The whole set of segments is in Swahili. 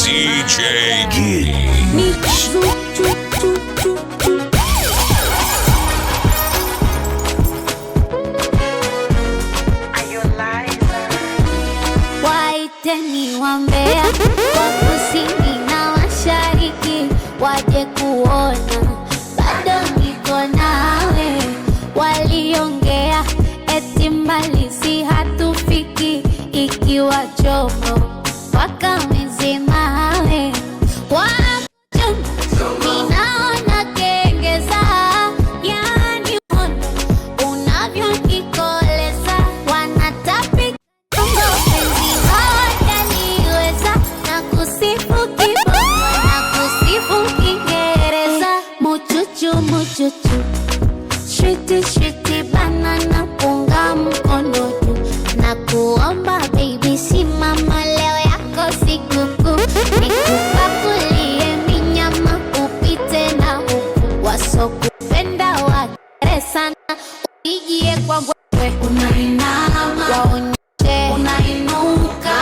DJ Gids. Waiteni wambea wa kusini na mashariki waje kuona bado niko nawe. Waliongea eti mbali si hatufiki, ikiwa chomo wakamezemawe. Ninaona kengeza, yani unavyonikoleza. Wanatapika penzi hawajaniweza, na kusifu kibongo na kusifu Kiingereza. Muchuchu muchuchu, shwiti shwiti banana, punga mkono juu na kuomba baby simama, leo yako sikukuu. Nikupakulie minyama upite na huku, wasokupenda wakere sana uijie kwa mbwe. Unainama waonyeshe unainuka,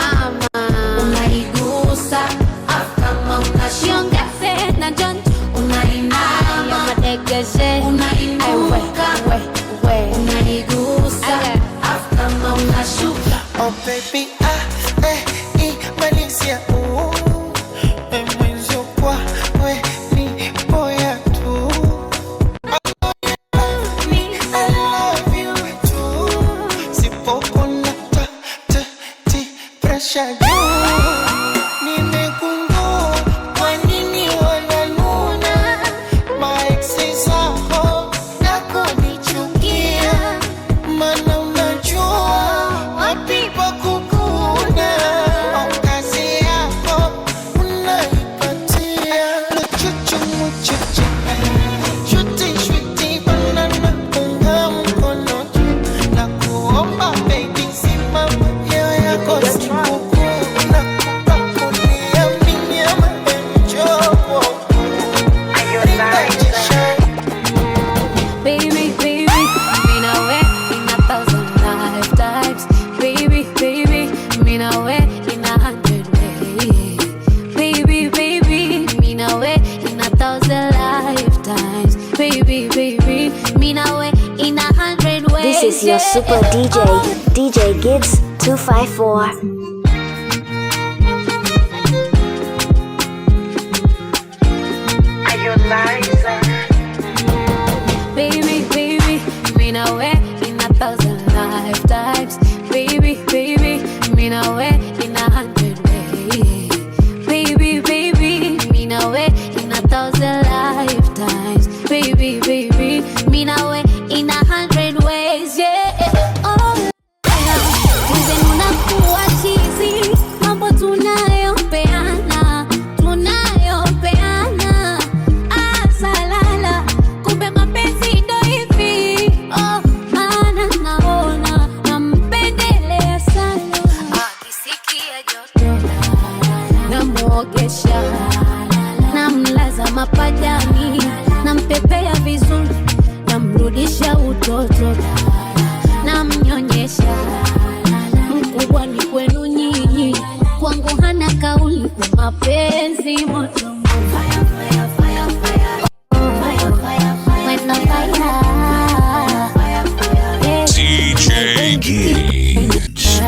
unaigusa kama unashiongeze na jonjo. Unainama madegeshe unainuka, unaigusa kama unashuka. Oh baby, Malaysia, mwenzo kwa we ni boya tu. I love you too. Sipopo na ti pressure juu. Nimegundua kwa nini wananuna maeksi zako na kunichukia, maana unajua wapi pa kukuna. Kazi yako unaipatia chuchu muchuchu, shuti shuti banana, punga mkono juu na kuomba baby simama, leo yako sikukuu. Nakupakulia minyama enjoy. Baby, baby, mean I wait in 1,000 lifetimes. Baby, baby, mean I wait in 100 ways. Baby, baby, mean I wait in 1,000 lifetimes. Baby, baby, mean I wait in 100 ways. This is your super DJ Gids 254. Baby, baby, mean I wait in 1,000 lifetimes. Baby, baby, mean I wait in 100 ways. Baby, baby, mean I wait in 1,000 lifetimes. Baby, baby, mean I wait in 100 ways. Yeah, oh, hizi unakuwa chizi, mambo tunayopeana, asalala, kumbe mapenzi ndo hivi. Oh, maana naona nampendelea sana, akisikia joto namuogesha, namlaza mapajani, nampepea vizuri, namrudisha utoto, namnyonyesha. Mkubwa ni kwenu nyinyi, kwangu hana kauli, kwa mapenzi moto. DJ Gids.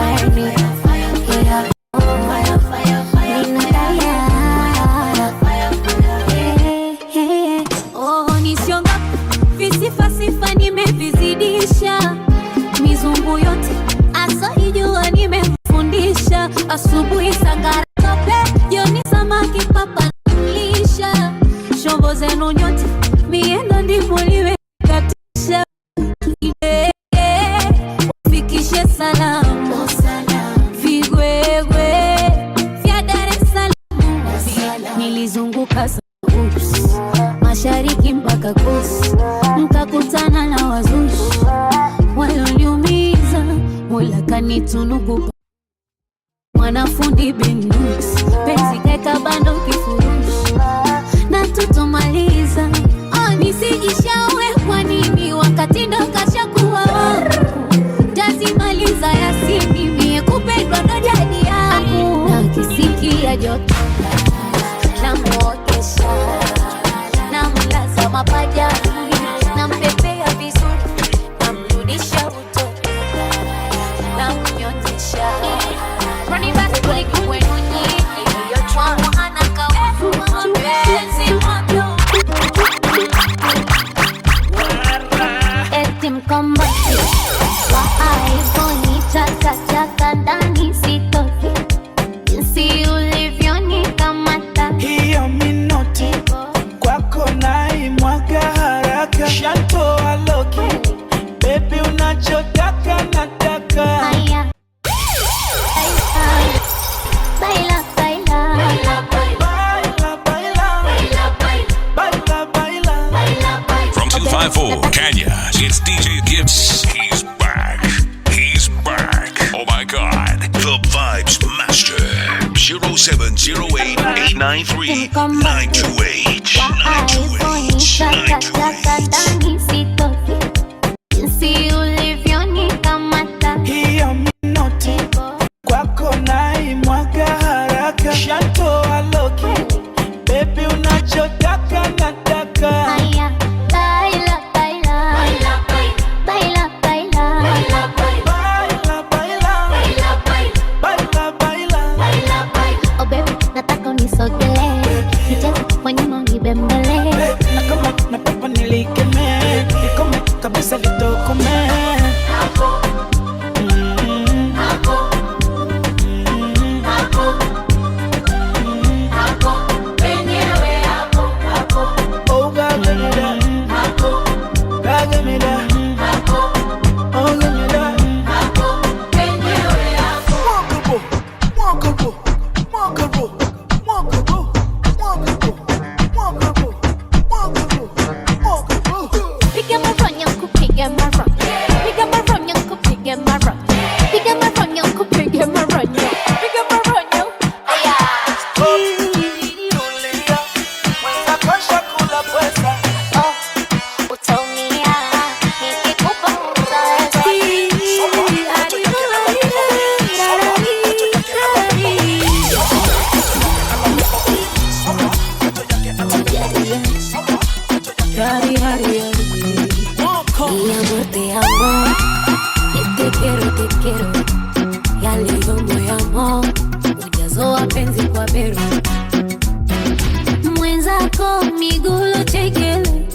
Oh, nisionga visifasifa nimevizidisha, mizungu yote asoijua nimefundisha. Asubuhi sangara tope, jioni samaki papa namlisha. Shombo zenu nyote miendo ndipo liwe katisha. Wafikishe salamu vigwegwe vya Dar es Salaam. Nilizunguka mashariki mpaka kusi, mkakutana na wazushi walioniumiza. Mola kanitunuku mwanafundi Benux, penzi keka bando kifurushi na tutomaliza. Oh, nisijishawe kwa nini wakati ndo kashakuwa wangu. Tazimaliza Yasini, mie kupendwa ndo jadi yangu, na kisikia joto mkombati wa iPhone chaka ndani sitoki jinsi ulivyonikamata hiyo minoti kwako naimwaga haraka shantoa loki baby unachotaka nataka haya baila baila From 254 Kenya, it's DJ Gibbs. He's back. He's back. Oh my God. The Vibes Master. 0708 893 928 ndani sitoki jinsi ulivyonikamata hiyo minoti kwako naimwaga haraka shantoa loki baby unachotaka nataka haya baila baila baila baila oh baby nataka unisogelee nicheze kwa nyuma unibembele na kama nataka nilikeme nikome kabisa litokome oh God give me that God give me that oh give me that piga maronyo kupiga maronyo piga maronyo kupiga maronyo piga maronyo kupiga maronyo piga maronyo aya oh utaumia nikikupa Mi amor, te amo, y te quiero, ya leo moyo ujazo wapenzi kwa bero mwenzako migulu chekele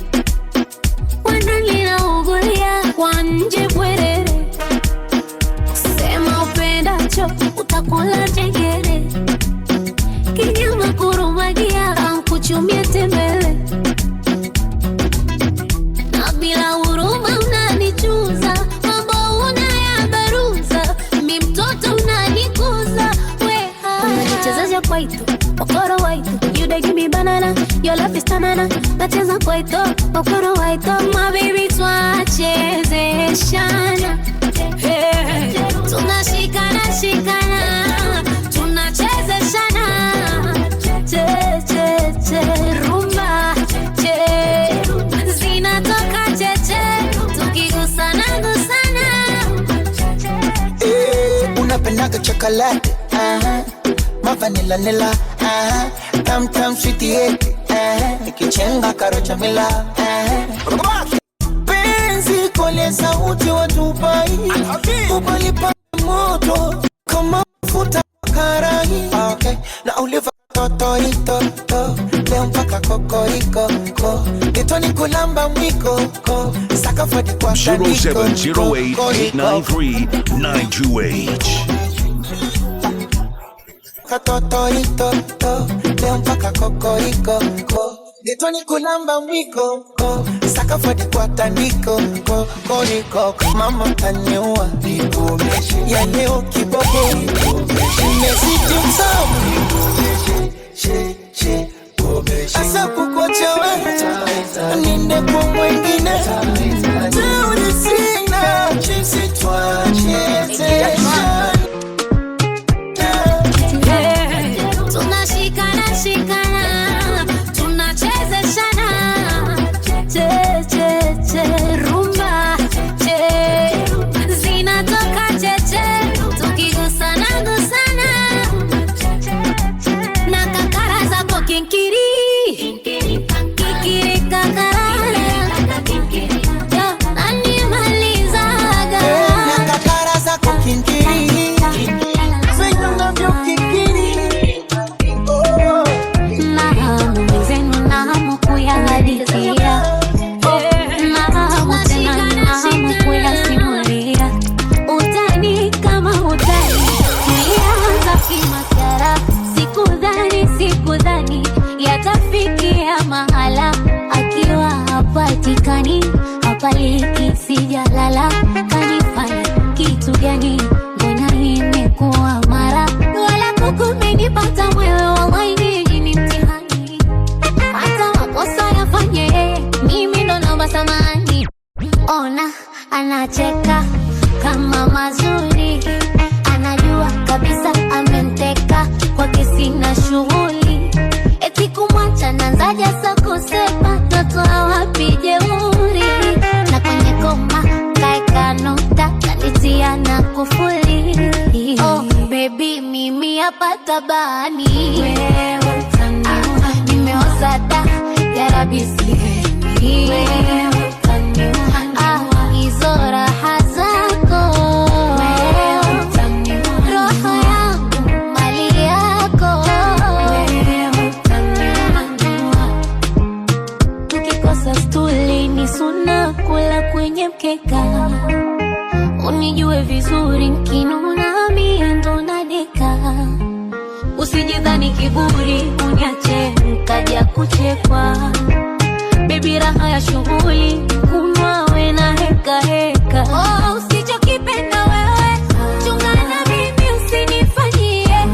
wanalina ugulia kwa nje bwerere sema upendacho utakula chekele kinyama kurumagia ankuchumia tembele na bila huruma unanichuza mambo unayabaruza mi mtoto unanikuza unanichezesha kwaito okoro waito you dey give me banana your love is tanana nacheza kwaito okoro waito my baby twachezeshana hey. Tunashikana tunachezeshana che rumba che zinatoka cheche tukigusana gusana unapendaga chocolate mavanila nila tam tam sweetie ikichenga karocha mila penzi kole sauti wa Dubai ubalipa moto kama futa karai okay na uliva totorito leo mpaka kokoriko getoni kulamba mwiko sakafadi kwa 0708 893 928 totorito leo mpaka kokoriko getoni kulamba mwiko sakafadi kwa tandiko kokoriko mama taniua ya leo kiboko nimezidi msamu asa kukocha wewe ninde kwa mwengine teuri sina chisi twachete tunashikana tunachezeshana che rumba che zinatoka cheche tukigusana gusana na kakara zako kinkiri kakara yo la kanifanya kitu gani? Mbona imekuwa mara wala kukumenipata mwewe wallahi ni mtihani. Hata makosa yafanye mimi ndo naomba samahani. Ona anacheka kama mazuri, anajua kabisa ameniteka kwake sina shughuli. Eti kumwacha nanzaja sa kusepa natoa wapi jeuri. Na kwenye koma kaeka nota kanitia na kufuli. Oh baby mimi hapa tabani, wewe utaniua. Nimeoza da ya Rabbi sihemi, wewe utaniua. Hizo raha zako wewe utaniua. Roho yangu mali yako wewe utaniua. Tukikosa stuli ni suna kula kwenye mkeka. Unijue vizuri nkinuna mie ndo nadeka. Usijidhani kiburi uniache nkaja kuchekwa. Baby raha ya shughuli kunwa we na heka heka. Oh usichokipenda wewe chungana mimi usinifanyie.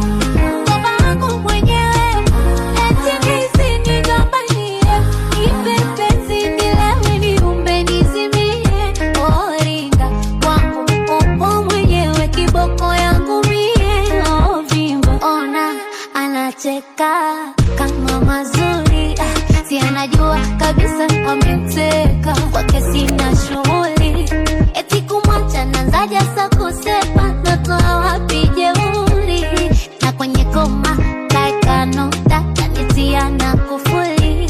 Ngoma wangu mwenyewe eti nisi nigombanie. Ipe penzi nilewe niumbe nizimie. Oh ringa wangu upo mwenyewe kiboko yangu mie. Oh vimba ona anacheka kama mazuri. Si anajua kabisa ameniteka kwake sina shughuli. Eti kumwacha nanzaja sa kusepa natoa wapi jeuri. Na kwenye koma kaeka nota kanitia na kufuli.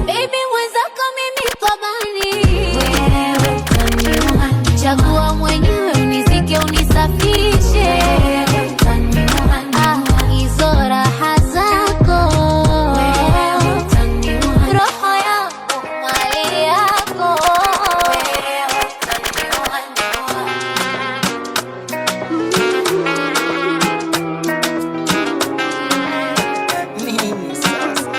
Baby mwenzako mimi tabani, wewe utaniua. Chagua mwenyewe unizike unisafishe, wewe utaniua. Hizo raha zako wewe utaniua. Roho yangu mali yako wewe utaniua. Nini sasa?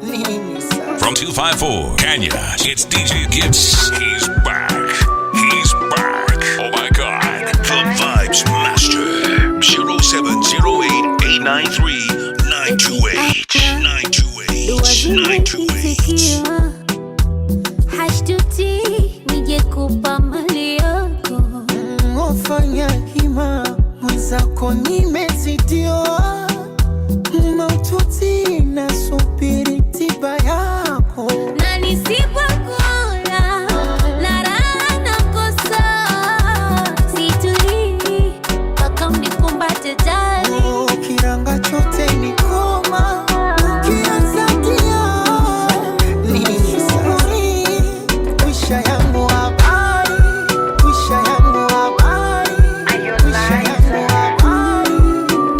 Nini sasa? From 254 Kenya, it's DJ Gibbs. He's back. He's back. Oh my God. The Vibes Master. 0708-893-928. Hashtuti nije kupa mali yako. Ufanya hima mwenzako nimezidiwa. Maututi nasubiri tiba yako. Na nisipokuona na raha nakosa. Situlii mpaka unikumbate jali. Kiranga chote ni koma. Ukianza kia nini sasa? Wisha yangu habari, wisha yangu habari, wisha yangu habari,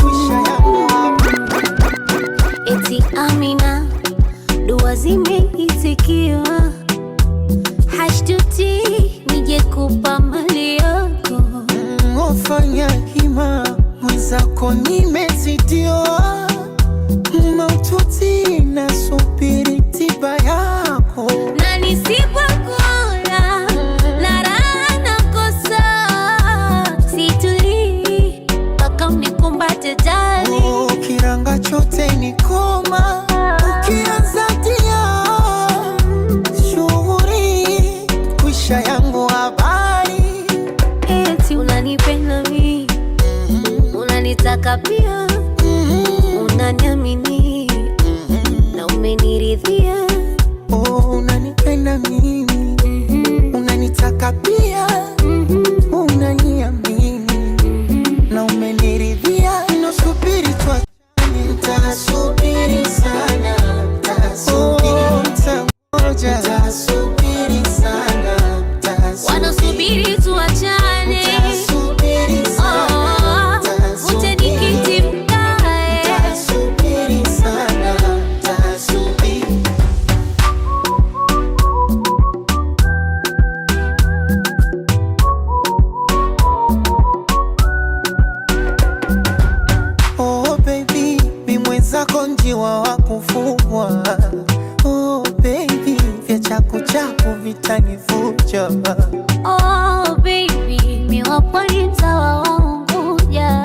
wisha yangu habari. Eti Amina dua zimeitikiwa. Hashtuti nije kupa mali yako. Ufanya hima mwenzako nimezidiwa. Maututi nasubiri tiba yako. Na nisipokuona na raha nakosa. Situlii mpaka unikumbate jali. Kiranga chote ni koma. Ukianza dia shughuri kwisha yangu habari. Eti unanipenda mimi, unanitaka pia, unaniamini na umeniridhia. Unanipenda mimi, unanitaka pia, unaniamini na umeniridhia. Nasubiri tuachane, nitasubiri sana, nitangoja, nitasubiri sana, Wanasubiri tuachane. nitasubiri sana, Uje nikiti mkae. nitasubiri sana, nitasubiri. chapu vitanivuja. Oh baby, mi wapwani mtawa waunguja.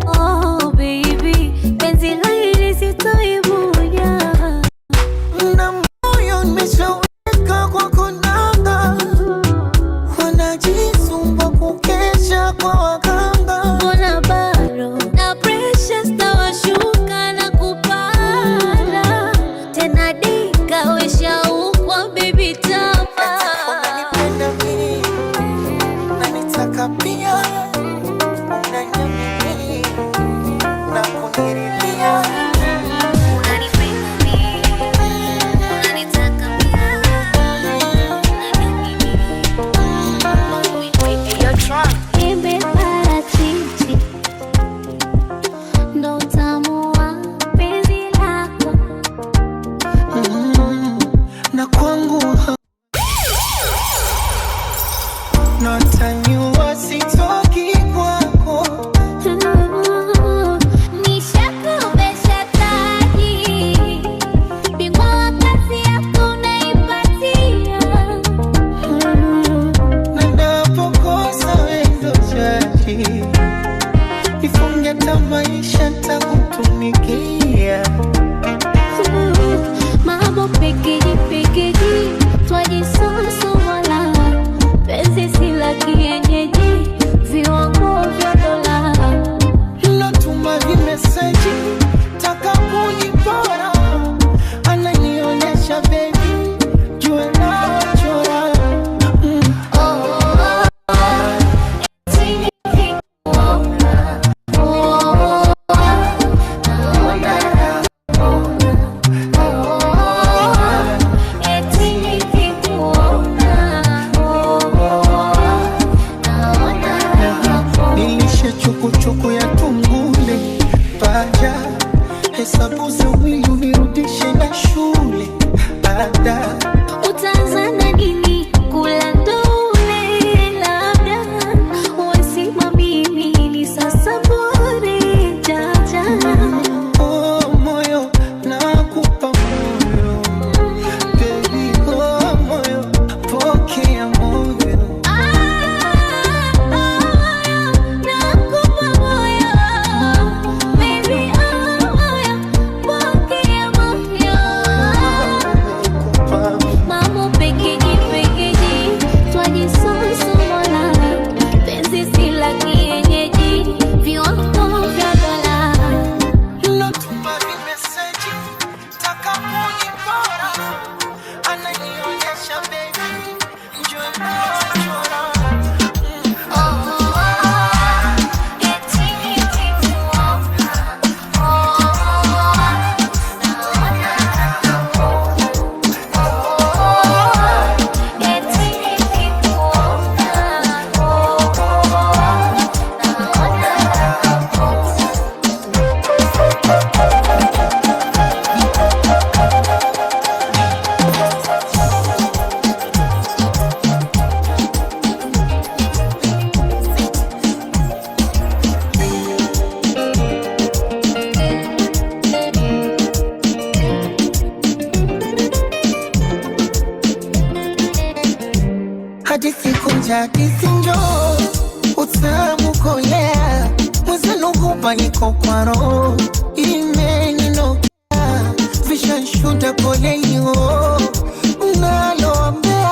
Oh baby, penzi la hili sitoibuja. Na moyo nimeshaweka kwa konanga, wanajisumba kukesha kwa waganga. Mbona bado na pressure stawashuka na kupanda tena dika wesha ukwa baby tapa. Unanipenda mimi na nitaka pia, unaniamini na kuniridhia. Ndo utamu wa penzi lako. Na kwangu na taniwa sitoki kwako. Nishakuvesha taji, bingwa wa kazi yako unaipatia. Na napokosa wendo chaji, ifunge hata maisha nitakutumikia. Mambo pekeji pekeji, twajisonsomola. Penzi si la kienyeji, viwango vya dola. Natuma vimeseji, taka kunipora. Ananionyesha baby, jua nachora. Nilishe chukuchuku ya tungule paja, hesabu za wili unirudishe na shule ada. Utaanza nini kula ndule, labda wasima mimi ni sasa bure jaja. Oh moyo nakupa moyo baby, oh moyo pokea moyo. Nakupa moyo baby, moyo pokea moyo. Mambo pekeji pekeji, twajisonsomola. Penzi si la kienyeji, viwango vya dola. Natuma vimeseji, taka kunipora. Ananionyesha baby, jua nachora. Hadi siku njadisi njoo, utamu kolea. Mwezenu gupa niko kwa roho, imeninokia. Vishanshuda pole hiyo, unaloambea.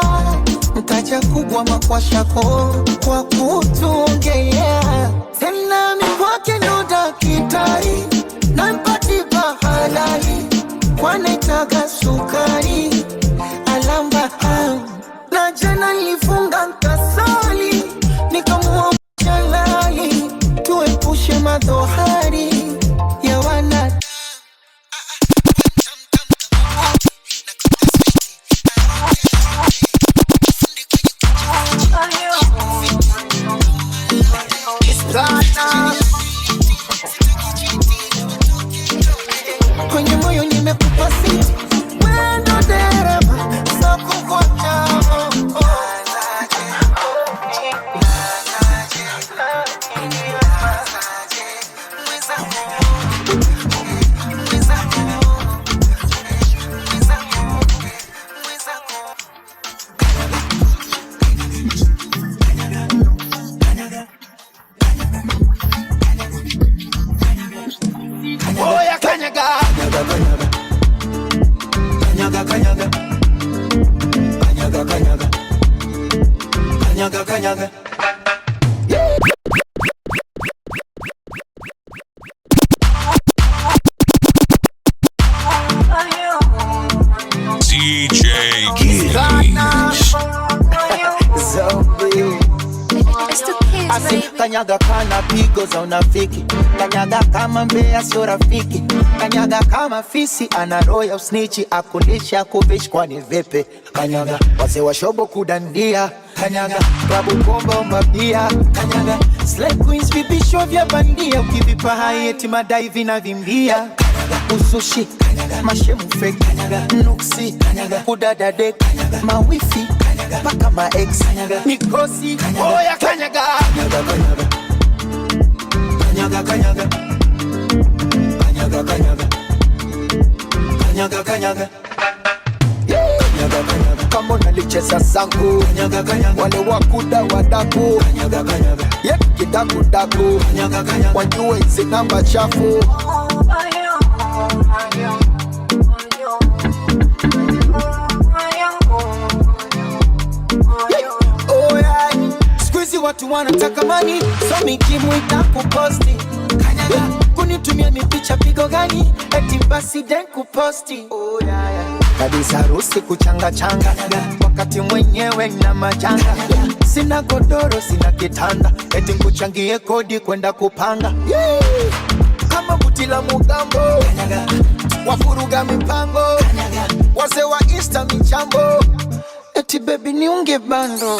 Mtaja kubwa makwashako, kwa kutuongelea. Tena mikwake ndo dakitari, na mpatiba halali. Kwanaitaga sukari, alamba na jana nilifunga nkasali, nikamuomba Jalali tuepushe madhohari ya kanyaga. DJ Gibbs. Asi kanyaga kana pigo za unafiki. Kanyaga kama mbea sio rafiki. Kanyaga kama fisi ana roho ya usnichi. Akulisha kuvishi kwa ni vipi. Kanyaga wase wa shobo kudandia. Kanyaga klabu komba umabia. Kanyaga slay queens vipisho vya bandia. Ukivipa hai eti madai vina vimbia. Kanyaga usushi. Kanyaga mashemu fake. Kanyaga nuksi. Kanyaga kudadade. Kanyaga mawifi. Paka ma ex mikosi oya kanyaga kanyaga kanyaga kanyaga kanyaga kanyaga kanyaga kanyaga kanyaga kama unalicheza zangu kanyaga kanyaga wale wakuda wadaku kanyaga kanyaga yep kidaku daku kanyaga kanyaga wajue hizi namba chafu. Watu wanataka mani, so mikimu itakuposti. Kanyaga, kunitumia mipicha pigo gani, eti basi den kuposti. Oh yeah yeah. Kabisa harusi kuchanga changa, wakati mwenyewe na majanga. Sina godoro, sina kitanda, eti kuchangie kodi kwenda kupanga. Yeah. Kama butila mugambo, wafuruga mipango, wase wa insta michambo, eti baby niunge bando.